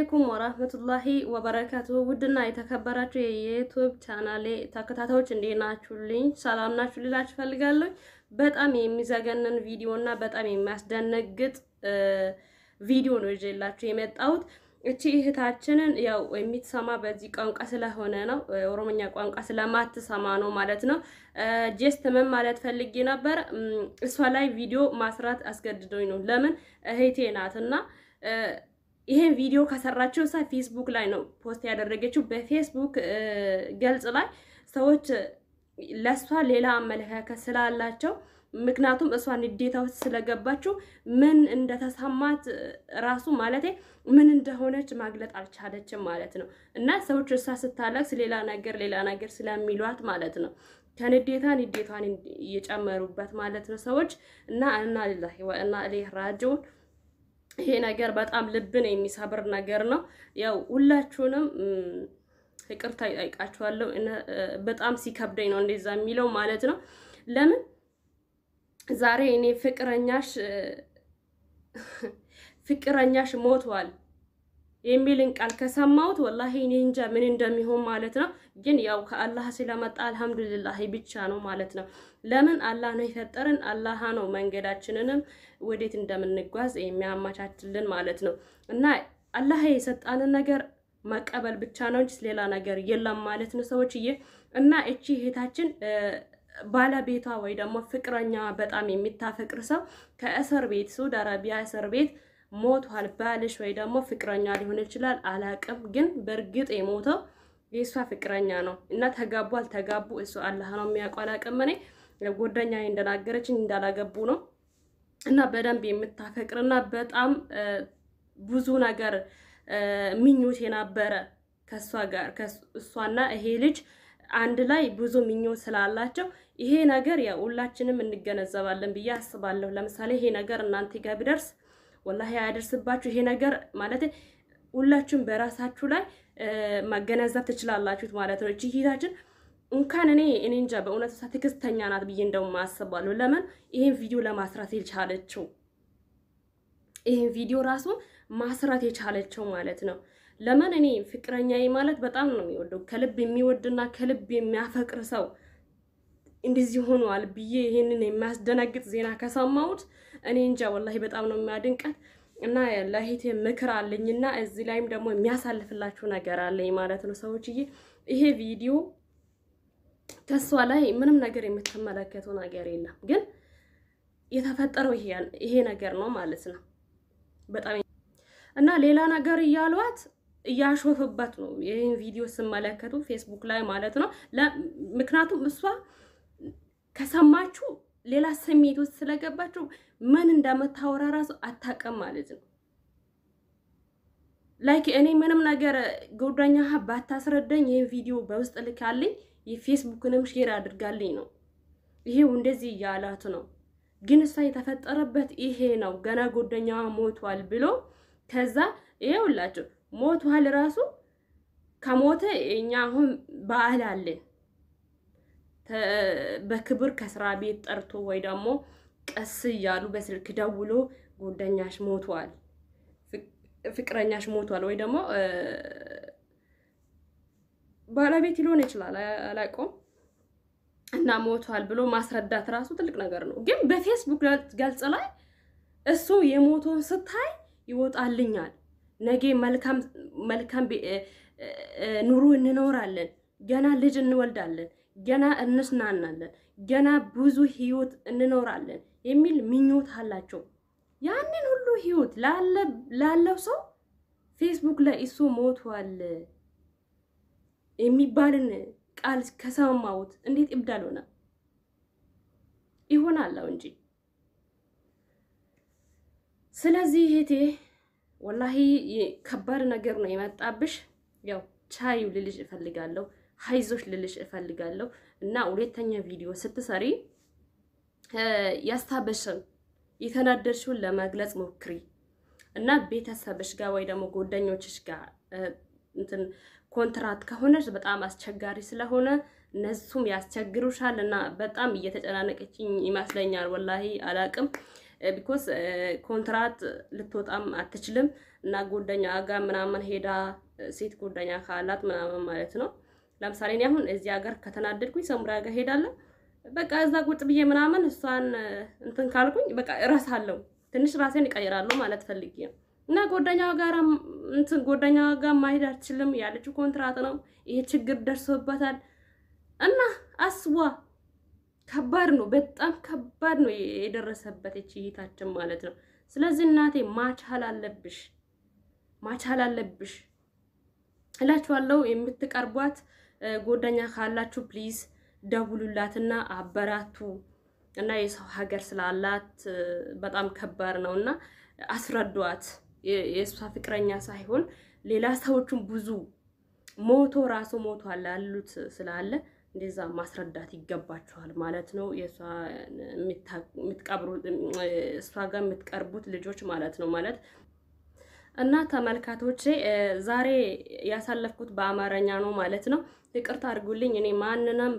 አለይኩም ወራህመቱላሂ ወበረካቱ ውድና የተከበራችሁ የዩቲዩብ ቻናሌ ተከታታዮች እንዴት ናችሁልኝ? ሰላም ናችሁ ልላችሁ ፈልጋለሁ። በጣም የሚዘገነን ቪዲዮና በጣም የሚያስደነግጥ ቪዲዮ ነው ይዤላችሁ የመጣሁት። እቺ እህታችንን ያው የሚትሰማ በዚህ ቋንቋ ስለሆነ ነው፣ ኦሮሞኛ ቋንቋ ስለማትሰማ ነው ማለት ነው። ጀስት ምን ማለት ፈልጌ ነበር፣ እሷ ላይ ቪዲዮ ማስራት አስገድዶኝ ነው። ለምን እህቴ ናትና ይሄን ቪዲዮ ከሰራችው እሷ ፌስቡክ ላይ ነው ፖስት ያደረገችው። በፌስቡክ ገልጽ ላይ ሰዎች ለሷ ሌላ አመለካከት ስላላቸው፣ ምክንያቱም እሷ ንዴታ ውስጥ ስለገባችው ምን እንደተሰማት ራሱ ማለት ምን እንደሆነች ማግለጥ አልቻለችም ማለት ነው። እና ሰዎች እሷ ስታለቅስ ሌላ ነገር ስለሚሏት ማለት ነው ከንዴታን እየጨመሩበት ማለት ነው ሰዎች። እና ሊላሂ ወኢና ኢለይሂ ራጂዑን። ይሄ ነገር በጣም ልብን የሚሰብር ነገር ነው። ያው ሁላችሁንም ይቅርታ ይጠይቃችኋለሁ። በጣም ሲከብደኝ ነው እንደዛ የሚለው ማለት ነው። ለምን ዛሬ እኔ ፍቅረኛሽ ሞቷል የሚልን ቃል ከሰማሁት ወላሂ እኔ እንጃ ምን እንደሚሆን ማለት ነው። ግን ያው ከአላህ ስለመጣ አልহামዱሊላህ ብቻ ነው ማለት ነው። ለምን አላህ ነው የፈጠረን፣ አላህ ነው መንገዳችንንም ወዴት እንደምንጓዝ የሚያማቻችልን ማለት ነው። እና አላህ የሰጣንን ነገር መቀበል ብቻ ነው እንጂ ሌላ ነገር የለም ማለት ነው ሰዎችዬ። እና እቺ እህታችን ባለቤቷ ወይ ደግሞ ፍቅረኛ በጣም የሚታፈቅር ሰው ከእስር ቤት ሳውዲ አረቢያ እስር ቤት ሞቷል። ባልሽ ወይ ደግሞ ፍቅረኛ ሊሆን ይችላል አላቅም፣ ግን በእርግጥ የሞተው የሷ ፍቅረኛ ነው። እና ተጋቡ አልተጋቡ እሱ አላህ ነው የሚያውቀው። አላቅም። እኔ ጓደኛዬ እንደናገረችኝ እንዳላገቡ ነው። እና በደንብ የምታፈቅርና በጣም ብዙ ነገር ምኞት የነበረ ከሷ ጋር እሷና ይሄ ልጅ አንድ ላይ ብዙ ምኞት ስላላቸው ይሄ ነገር ያው ሁላችንም እንገነዘባለን ብዬ አስባለሁ። ለምሳሌ ይሄ ነገር እናንተ ጋር ቢደርስ ወላሂ ያደርስባችሁ ይሄ ነገር ማለት ሁላችሁም በራሳችሁ ላይ ማገናዘብ ትችላላችሁ ማለት ነው። እቺ ሂዳችን እንኳን እኔ እንጃ በእውነት ትክክለኛ ናት ብዬ እንደውም አስባለሁ። ለምን ይሄን ቪዲዮ ለማስራት የቻለችው ይሄን ቪዲዮ ራሱ ማስራት የቻለችው ማለት ነው። ለምን እኔ ፍቅረኛዬ ማለት በጣም ነው የሚወደው፣ ከልብ የሚወድና ከልብ የሚያፈቅር ሰው እንደዚህ ሆኗል ብዬ ይሄንን የሚያስደነግጥ ዜና ከሰማሁት እኔ እንጃ ወላሂ በጣም ነው የሚያድንቀት። እና ለእህቴ ምክር አለኝና እዚህ ላይም ደግሞ የሚያሳልፍላችሁ ነገር አለኝ ማለት ነው ሰዎችዬ። ይሄ ቪዲዮ ከሷ ላይ ምንም ነገር የምትመለከቱ ነገር የለም፣ ግን የተፈጠረው ይሄ ነገር ነው ማለት ነው። በጣም እና ሌላ ነገር እያሏት እያሾፈበት ነው ይሄን ቪዲዮ ስመለከቱ ፌስቡክ ላይ ማለት ነው። ምክንያቱም እሷ ከሰማችሁ ሌላ ስሜት ውስጥ ስለገባችሁ ምን እንደምታወራ ራሱ አታውቅም ማለት ነው። ላይክ እኔ ምንም ነገር ጓደኛህ ባታስረዳኝ ይሄን ቪዲዮ በውስጥ ልካልኝ የፌስቡክንም ሼር አድርጋልኝ ነው ይሄው እንደዚህ እያላት ነው። ግን እሷ የተፈጠረበት ይሄ ነው። ገና ጓደኛዋ ሞቷል ብሎ ከዛ ይኸውላችሁ ሞቷል ራሱ ከሞተ እኛ አሁን በዓል አለን በክብር ከስራ ቤት ጠርቶ ወይ ደግሞ ቀስ እያሉ በስልክ ደውሎ ጓደኛሽ ሞቷል፣ ፍቅረኛሽ ሞቷል ወይ ደግሞ ባለቤት ሊሆን ይችላል አላውቅም፣ እና ሞቷል ብሎ ማስረዳት ራሱ ትልቅ ነገር ነው። ግን በፌስቡክ ገልጽ ላይ እሱ የሞተውን ስታይ ይወጣልኛል፣ ነገ መልካም ኑሮ እንኖራለን፣ ገና ልጅ እንወልዳለን፣ ገና እንስናናለን፣ ገና ብዙ ህይወት እንኖራለን የሚል ምኞት አላቸው። ያንን ሁሉ ህይወት ላለው ሰው ፌስቡክ ላይ እሱ ሞቷል የሚባልን ቃል ከሰማሁት እንዴት ይብዳል ሆነ ይሆናል እንጂ። ስለዚህ እህቴ ወላሂ ከባድ ነገር ነው የመጣብሽ። ያው ቻዩ ልልሽ እፈልጋለሁ፣ ሃይዞሽ ልልሽ እፈልጋለሁ። እና ሁለተኛ ቪዲዮ ስትሰሪ ያስታበሽን የተናደድሽውን ለመግለጽ ሞክሪ። እና ቤተሰብሽ ጋር ወይ ደግሞ ጓደኞችሽ ጋር እንትን ኮንትራት ከሆነሽ በጣም አስቸጋሪ ስለሆነ እነሱም ያስቸግሩሻል። እና በጣም እየተጨናነቀችኝ ይመስለኛል ወላሂ አላቅም። ቢኮዝ ኮንትራት ልትወጣም አትችልም እና ጎደኛ ጋር ምናምን ሄዳ ሴት ጎደኛ ካላት ምናምን ማለት ነው ለምሳሌ እኔ አሁን እዚህ ሀገር ከተናደድኩኝ ሰምራ ጋር ሄዳለሁ በቃ እዛ ቁጭ ብዬ ምናምን እሷን እንትን ካልኩኝ በቃ እረሳለሁ ትንሽ ራሴን እቀይራለሁ ማለት ፈልጌ ነው እና ጎደኛዋ ጋር ማሄድ አትችልም ያለችው ኮንትራት ነው ይሄ ችግር ደርሶበታል እና አስዋ ከባድ ነው በጣም ከባድ ነው የደረሰበት እቺታችን ማለት ነው ስለዚህ እናቴ ማቻል አለብሽ እላችኋለሁ የምትቀርቧት ጎደኛ ካላችሁ ፕሊዝ ደውሉላትና አበራቱ እና የሰው ሀገር ስላላት በጣም ከባድ ነውና አስረዷት የሷ ፍቅረኛ ሳይሆን ሌላ ሰዎችን ብዙ ራሱ ሞቷል ያሉት ስላለ እንደዛ ማስረዳት ይገባችኋል ማለት ነው የሷ ጋር የምትቀርቡት ልጆች ማለት ነው ማለት እና ተመልካቾቼ ዛሬ ያሳለፍኩት በአማርኛ ነው ማለት ነው ይቅርታ አድርጉልኝ እኔ ማንንም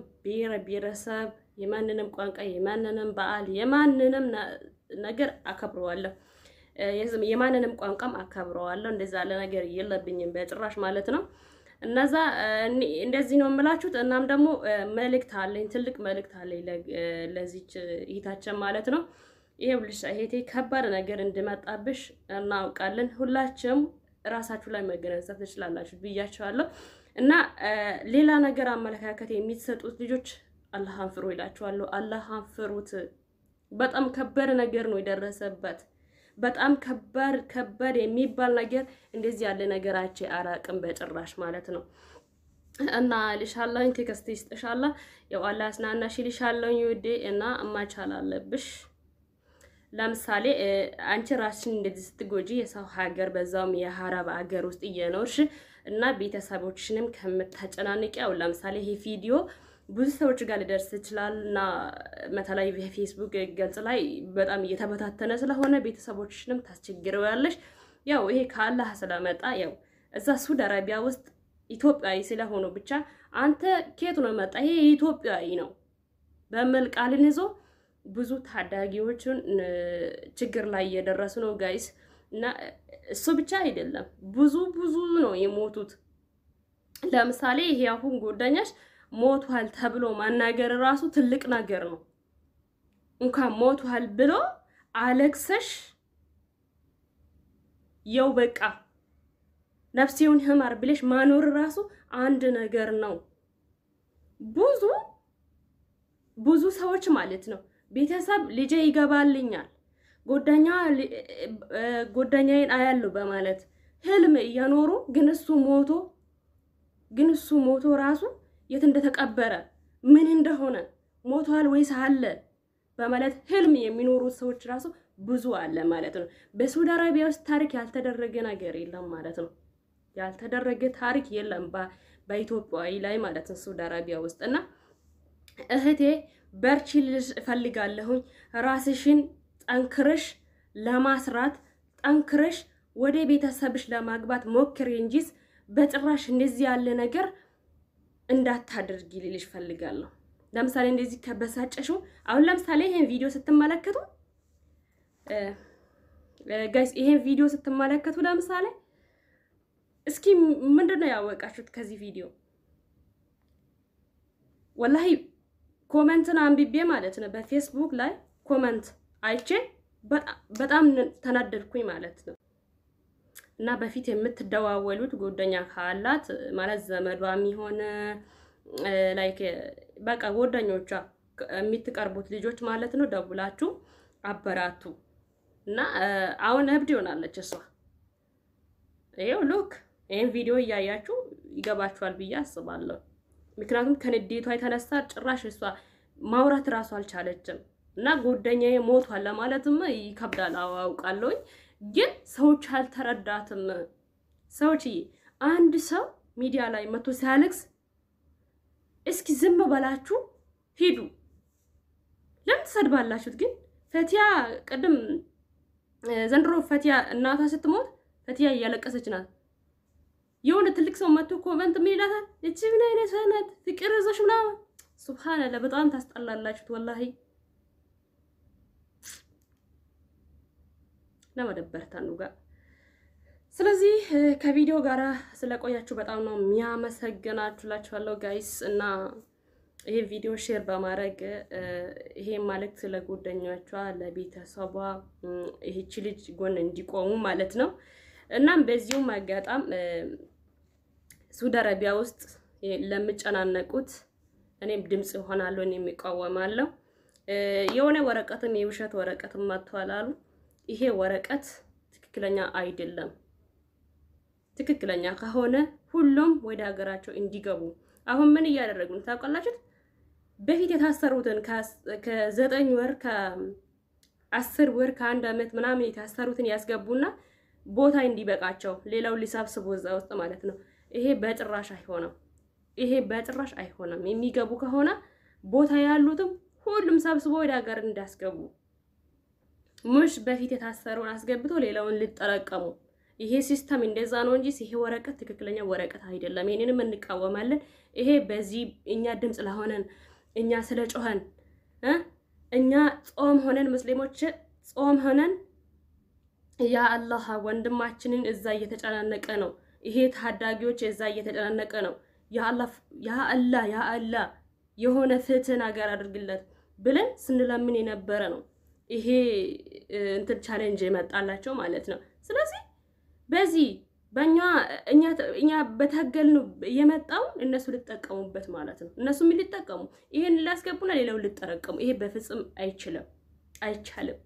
ብሔረሰብ የማንንም ቋንቋ የማንንም በዓል የማንንም ነገር አከብረዋለሁ የማንንም ቋንቋም አከብረዋለሁ እንደዛ ያለ ነገር የለብኝም በጭራሽ ማለት ነው እነዛ እንደዚህ ነው የምላችሁት እናም ደግሞ መልእክት አለኝ ትልቅ መልእክት አለኝ ለዚች እህታችን ማለት ነው ይሄውልሽ እህቴ ከባድ ነገር እንድመጣብሽ እናውቃለን ሁላችንም ራሳችሁ ላይ መገናዘብ ትችላላችሁ ብያችኋለሁ እና ሌላ ነገር አመለካከት የሚሰጡት ልጆች አላህን ፍሩ ይላችኋለሁ አላህን ፍሩት በጣም ከባድ ነገር ነው የደረሰበት በጣም ከባድ የሚባል ነገር እንደዚህ ያለ ነገራችን አራቅም በጭራሽ ማለት ነው እና ልሻላኝ ቴክስት ይስጥሻላ ያው አላህ አስናናሽ ልሻላኝ ይወዴ እና ማቻል አለብሽ ለምሳሌ አንቺ ራስሽን እንደዚህ ስትጎጂ የሰው ሀገር በዛውም የሐራብ ሀገር ውስጥ እየኖርሽ እና ቤተሰቦችሽንም ከምታጨናንቂው ለምሳሌ ይሄ ቪዲዮ ብዙ ሰዎች ጋር ሊደርስ ይችላልና መተላይ በፌስቡክ ገጽ ላይ በጣም እየተበታተነ ስለሆነ ቤተሰቦችሽንም ታስቸግረዋለሽ ያው ይሄ ከአላህ ስለመጣ ያው እዛ ሳውዲ አረቢያ ውስጥ ኢትዮጵያዊ ስለሆነ ብቻ አንተ ከየት ነው መጣ ይሄ ኢትዮጵያዊ ነው በመል ቃልን ይዞ ብዙ ታዳጊዎችን ችግር ላይ እየደረሱ ነው ጋይስ እና እሱ ብቻ አይደለም ብዙ ነው የሞቱት ለምሳሌ ይሄ አሁን ጎደኛሽ ሞቷል ተብሎ ማናገር ራሱ ትልቅ ነገር ነው እንኳን ሞቷል ብሎ አለክሰሽ የው በቃ ነፍሴውን ህማር ብለሽ ማኖር ራሱ አንድ ነገር ነው ብዙ ሰዎች ማለት ነው ቤተሰብ ልጄ ይገባልኛል ጎደኛዬን አያለው በማለት ህልም እያኖሩ ግን እሱ ሞቶ ራሱ የት እንደተቀበረ ምን እንደሆነ ሞቷል ወይስ አለ በማለት ህልም የሚኖሩ ሰዎች ራሱ ብዙ አለ ማለት ነው በሳውዲ አረቢያ ውስጥ ታሪክ ያልተደረገ ነገር የለም ማለት ነው ያልተደረገ ታሪክ የለም በኢትዮጵያ ላይ ማለት ነው ሳውዲ አረቢያ ውስጥና እህቴ በርቺልሽ እፈልጋለሁ ራስሽን ጠንክረሽ ለማስራት ጠንክረሽ ወደ ቤተሰብሽ ለማግባት ሞክሪ እንጂስ በጭራሽ እንደዚህ ያለ ነገር እንዳታደርጊ ልልሽ ፈልጋለሁ ለምሳሌ እንደዚህ ከበሳጨሽው አሁን ለምሳሌ ይሄን ቪዲዮ ስትመለከቱ ጋይስ ይሄን ቪዲዮ ስትመለከቱ ለምሳሌ እስኪ ምንድነው ያወቃችሁት ከዚህ ቪዲዮ ወላሂ ኮሜንትን አንብቤ ማለት ነው በፌስቡክ ላይ ኮሜንት አይቼ በጣም ተናደድኩኝ ማለት ነው እና በፊት የምትደዋወሉት ጎደኛ ካላት ማለት ዘመዷም ይሆነ ላይክ በቃ ጎደኞቿ የምትቀርቡት ልጆች ማለት ነው ደውላችሁ አበራቱ እና አሁን እብድ ይሆናለች እሷ ይሄው ሉክ ይሄን ቪዲዮ ያያችሁ ይገባችኋል ብዬ አስባለሁ ምክንያቱም ከንዴቷ የተነሳ ጭራሽ እሷ ማውራት ራሱ አልቻለችም እና ጎደኛዬ ሞቷል ለማለትም ይከብዳል አውቃለሁ ግን ሰዎች አልተረዳትም ሰዎች አንድ ሰው ሚዲያ ላይ መቶ ሲያለቅስ እስኪ ዝም በላችሁ ሂዱ ለምን ተሰድባላችሁት ግን ፈቲያ ቀደም ዘንድሮ ፈቲያ እናቷ ስትሞት ፈቲያ እያለቀሰች ናት የሆነ ትልቅ ሰው መጥቶ ኮሜንት ምን ይላታል እቺ ምን አይነት ሰነት ፍቅር ይዘሽ ምናምን ሱብሃንአላህ በጣም ታስጠላላችሁት ወላሂ ለመደበርታኑ ጋር ስለዚህ ከቪዲዮ ጋር ስለቆያችሁ በጣም ነው የሚያመሰግናችሁላችኋለሁ ጋይስ እና ይሄ ቪዲዮ ሼር በማድረግ ይሄ ማለት ለጓደኞቿ ለቤተሰቧ ይሄች ልጅ ጎን እንዲቆሙ ማለት ነው። እናም በዚሁም አጋጣም ሳውዲ አረቢያ ውስጥ ለምጨናነቁት እኔም ድምጽ ሆናለሁ እኔም እቃወማለሁ። የሆነ ወረቀትም የውሸት ወረቀትም መጥቷል አሉ። ይሄ ወረቀት ትክክለኛ አይደለም። ትክክለኛ ከሆነ ሁሉም ወደ ሀገራቸው እንዲገቡ አሁን ምን እያደረጉ ነው ታውቃላችሁ? በፊት የታሰሩትን ከ9 ወር ከ10 ወር ከ1 አመት ምናምን የታሰሩትን ያስገቡና ቦታ እንዲበቃቸው ሌላው ሊሳብስቡ እዛ ውስጥ ማለት ነው። ይሄ በጭራሽ አይሆንም። ይሄ በጭራሽ አይሆንም። የሚገቡ ከሆነ ቦታ ያሉትም ሁሉም ሰብስቦ ወደ ሀገር እንዳስገቡ ሙሽ በፊት የታሰሩን አስገብቶ ሌላውን ሊጠረቀሙ ይሄ ሲስተም እንደዛ ነው እንጂ ይሄ ወረቀት ትክክለኛ ወረቀት አይደለም። ይሄንንም እንቃወማለን። ይሄ በዚህ እኛ ድምጽ ለሆነን እኛ ስለጮኸን እኛ ጾም ሆነን ሙስሊሞች ጾም ሆነን ያ አላህ ወንድማችንን እዛ እየተጨናነቀ ነው። ይሄ ታዳጊዎች እዛ እየተጨናነቀ ነው። ያ አላህ የሆነ ፍትህ ነገር አድርግለት ብለን ስንለምን የነበረ ነው። ይሄ እንትን ቻሌንጅ የመጣላቸው ማለት ነው። ስለዚህ በዚህ እኛ በታገልኑ የመጣው እነሱ ሊጠቀሙበት ማለት ነው። እነሱም ሊጠቀሙ ይሄን ሊያስገቡና ሌላው ሊጠረቀሙ ይሄ በፍጹም አይቻልም።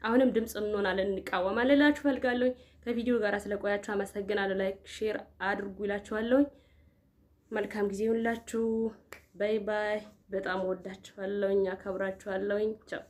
አሁንም ድምጽ እንሆናለን እንቃወማለን እላችሁ ፈልጋለሁ። ከቪዲዮ ጋር ስለቆያችሁ አመሰግናለሁ። ላይክ ሼር አድርጉ እላችኋለሁ። መልካም ጊዜ ሁላችሁ። ባይ ባይ። በጣም ወዳችኋለሁ። አከብራችኋለሁ። ቻው